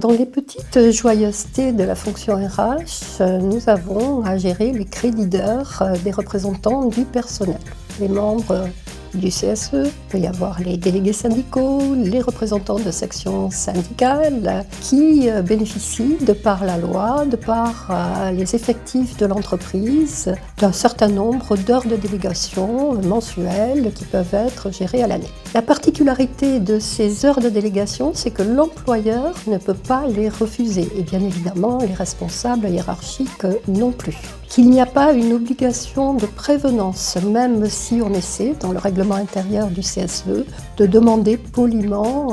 Dans les petites joyeusetés de la fonction RH, nous avons à gérer les crédits d'heures des représentants du personnel. Les membres du CSE, il peut y avoir les délégués syndicaux, les représentants de sections syndicales qui bénéficient, de par la loi, de par les effectifs de l'entreprise, d'un certain nombre d'heures de délégation mensuelles qui peuvent être gérées à l'année. La particularité de ces heures de délégation, c'est que l'employeur ne peut pas les refuser et bien évidemment les responsables hiérarchiques non plus. Qu'il n'y a pas une obligation de prévenance, même si on essaie, dans le règlement intérieur du CSE, de demander poliment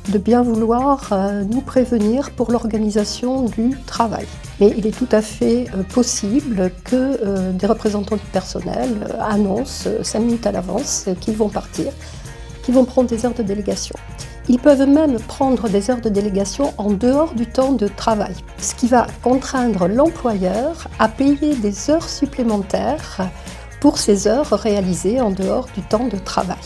de bien vouloir nous prévenir pour l'organisation du travail. Mais il est tout à fait possible que des représentants du personnel annoncent 5 minutes à l'avance qu'ils vont partir, qu'ils vont prendre des heures de délégation. Ils peuvent même prendre des heures de délégation en dehors du temps de travail, ce qui va contraindre l'employeur à payer des heures supplémentaires pour ces heures réalisées en dehors du temps de travail.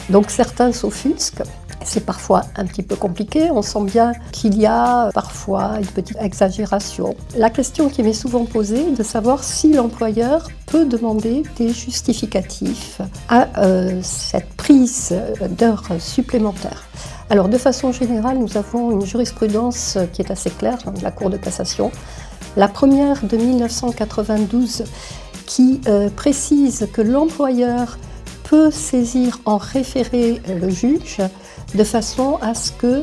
Donc certains s'offusquent, c'est parfois un petit peu compliqué, on sent bien qu'il y a parfois une petite exagération. La question qui m'est souvent posée est de savoir si l'employeur peut demander des justificatifs à cette prise d'heures supplémentaires. Alors de façon générale, nous avons une jurisprudence qui est assez claire de la Cour de cassation. La première de 1992 qui précise que l'employeur peut saisir en référé le juge de façon à ce que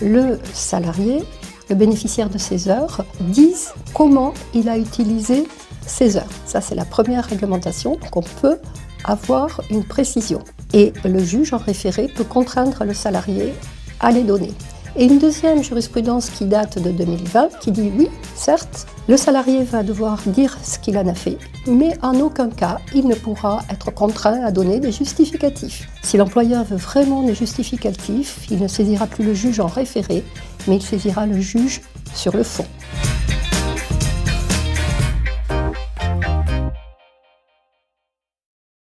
le salarié, le bénéficiaire de ces heures, dise comment il a utilisé ces heures. Ça, c'est la première réglementation, donc on peut avoir une précision. Et le juge en référé peut contraindre le salarié à les donner. Et une deuxième jurisprudence qui date de 2020 qui dit oui, certes, le salarié va devoir dire ce qu'il en a fait, mais en aucun cas il ne pourra être contraint à donner des justificatifs. Si l'employeur veut vraiment des justificatifs, il ne saisira plus le juge en référé, mais il saisira le juge sur le fond.